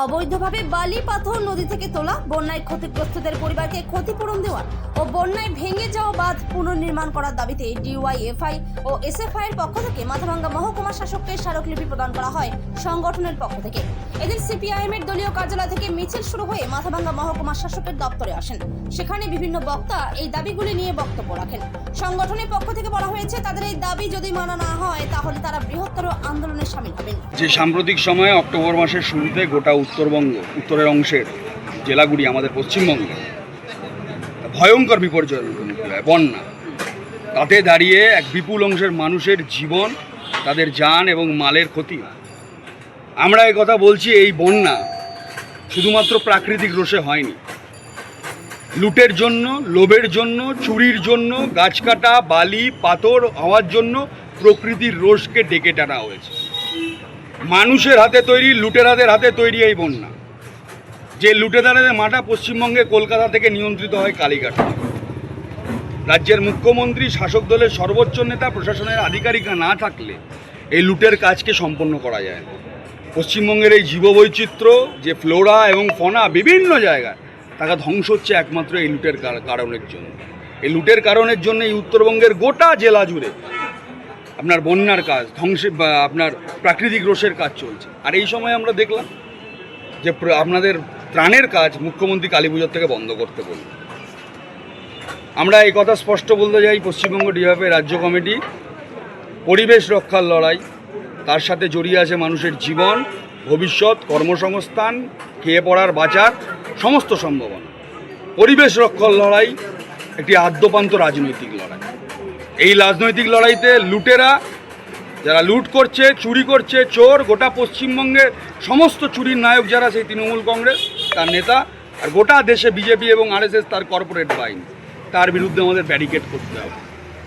অবৈধভাবে বালি পাথর নদী থেকে তোলা, বন্যায় ক্ষতিগ্রস্তদের পরিবারকে ক্ষতিপূরণ দেওয়া ও বন্যায় ভেঙে যাওয়া বাঁধ পুনর্নির্মাণ করার দাবিতে ডিওয়াইএফআই ও এসএফআই এর পক্ষ থেকে মাথাভাঙ্গা মহকুমা শাসককে স্মারকলিপি প্রদান করা হয় সংগঠনের পক্ষ থেকে। এদিন সিপিআইএম এর দলীয় কার্যালয় থেকে মিছিল শুরু হয়ে মাথাভাঙ্গা মহকুমা শাসকের দপ্তরে আসেন। সেখানে বিভিন্ন বক্তা এই দাবিগুলি নিয়ে বক্তব্য রাখেন। সংগঠনের পক্ষ থেকে বলা হয়েছে, তাদের এই দাবি যদি মানা না হয় তাহলে তারা বৃহত্তর আন্দোলনে শামিল হবেন। যে সাম্প্রতিক সময়ে অক্টোবর মাসের শুরুতে গোটা উত্তরের অংশের জেলাগুলি আমাদের পশ্চিমবঙ্গে ভয়ঙ্কর বিপর্যয়ের মুখোমুখি হয়, বন্যা, তাতে দাঁড়িয়ে এক বিপুল অংশের মানুষের জীবন, তাদের জান এবং মালের ক্ষতি হয়। আমরা এই কথা বলছি, এই বন্যা শুধুমাত্র প্রাকৃতিক রোষে হয়নি। লুটের জন্য, লোভের জন্য, চুরির জন্য, গাছ কাটা, বালি পাথর হওয়ার জন্য প্রকৃতির রোষকে ডেকে টানা হয়েছে। মানুষের হাতে তৈরি, লুটেরাদের হাতে তৈরি এই বন্যা। যে লুটেরাদের মাথা পশ্চিমবঙ্গে কলকাতা থেকে নিয়ন্ত্রিত হয় কালীঘাটে। রাজ্যের মুখ্যমন্ত্রী, শাসক দলের সর্বোচ্চ নেতা, প্রশাসনের আধিকারিকরা না থাকলে এই লুটের কাজকে সম্পন্ন করা যায় না। পশ্চিমবঙ্গের এই জীববৈচিত্র্য, যে ফ্লোরা এবং ফনা বিভিন্ন জায়গায়, তাকে ধ্বংস হচ্ছে একমাত্র এই লুটের কারণের জন্য। এই লুটের কারণের জন্য এই উত্তরবঙ্গের গোটা জেলা জুড়ে আপনার বন্যার কাজ, আপনার প্রাকৃতিক রোষের কাজ চলছে। আর এই সময় আমরা দেখলাম যে আপনাদের ত্রাণের কাজ মুখ্যমন্ত্রী কালী পুজোর থেকে বন্ধ করতে বলল। আমরা এই কথা স্পষ্ট বলতে চাই, পশ্চিমবঙ্গ ডিওয়াইএফআই রাজ্য কমিটি পরিবেশ রক্ষার লড়াই, তার সাথে জড়িয়ে আছে মানুষের জীবন, ভবিষ্যৎ, কর্মসংস্থান, খেয়ে পড়ার, বাঁচার সমস্ত সম্ভাবনা। পরিবেশ রক্ষার লড়াই একটি আদ্যপান্ত রাজনৈতিক লড়াই। এই রাজনৈতিক লড়াইতে লুটেরা, যারা লুট করছে, চুরি করছে, চোর, গোটা পশ্চিমবঙ্গের সমস্ত চুরির নায়ক যারা, সেই তৃণমূল কংগ্রেস তার নেতা, আর গোটা দেশে বিজেপি এবং আরএসএস তার কর্পোরেট বাহিনী, তার বিরুদ্ধে আমাদের ব্যারিকেড করতে হবে।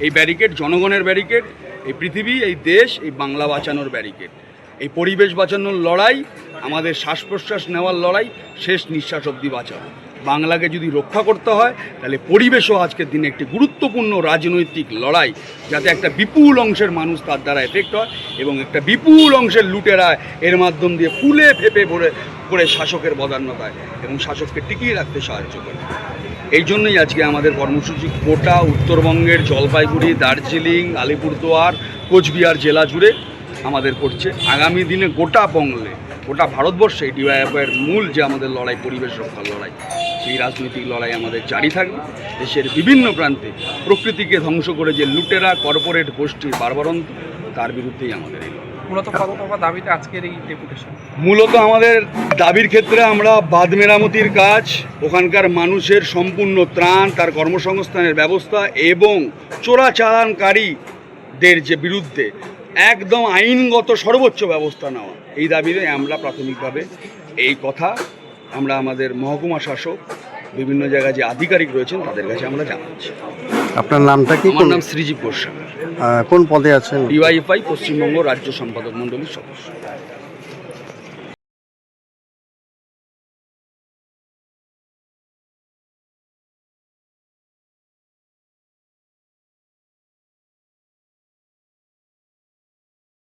এই ব্যারিকেড জনগণের ব্যারিকেড, এই পৃথিবী, এই দেশ, এই বাংলা বাঁচানোর ব্যারিকেড। এই পরিবেশ বাঁচানোর লড়াই, আমাদের শ্বাস প্রশ্বাস নেওয়ার লড়াই, শেষ নিঃশ্বাস অবধি বাঁচানো। বাংলাকে যদি রক্ষা করতে হয় তাহলে পরিবেশও আজকের দিনে একটি গুরুত্বপূর্ণ রাজনৈতিক লড়াই, যাতে একটা বিপুল অংশের মানুষ তার দ্বারা এফেক্ট হয় এবং একটা বিপুল অংশের লুটেরা এর মাধ্যম দিয়ে ফুলে ফেপে করে শাসকের বদান্যতায় এবং শাসককে টিকিয়ে রাখতে সাহায্য করে। এই জন্যই আজকে আমাদের কর্মসূচি গোটা উত্তরবঙ্গের জলপাইগুড়ি, দার্জিলিং, আলিপুরদুয়ার, কোচবিহার জেলা জুড়ে আমাদের করছে। আগামী দিনে গোটা বঙ্গে, গোটা ভারতবর্ষে ডিওয়াইএফআইয়ের মূল যে আমাদের লড়াই, পরিবেশ রক্ষার লড়াই, সেই রাজনৈতিক লড়াই আমাদের জারি থাকবে। দেশের বিভিন্ন প্রান্তে প্রকৃতিকে ধ্বংস করে যে লুটেরা, কর্পোরেট গোষ্ঠীর বারবারন্ত, তার বিরুদ্ধেই আমাদের এই লড়াই। মূলত আমাদের দাবির ক্ষেত্রে আমরা বাঁধ মেরামতির কাজ, ওখানকার মানুষের সম্পূর্ণ ত্রাণ, তার কর্মসংস্থানের ব্যবস্থা এবং চোরাচালানকারীদের যে বিরুদ্ধে একদম আইনগত সর্বোচ্চ ব্যবস্থা নেওয়া, এই দাবিতে আমরা প্রাথমিকভাবে এই কথা আমরা আমাদের মহকুমা শাসক, বিভিন্ন জায়গায় যে আধিকারিক রয়েছেন তাদের কাছে আমরা জানাচ্ছি। আপনার নামটা কি? আমার নাম শ্রীজীব গোস্বামী। কোন পদে আছেন? ডিওয়াইএফআই পশ্চিমবঙ্গ রাজ্য সম্পাদক মণ্ডলীর সদস্য।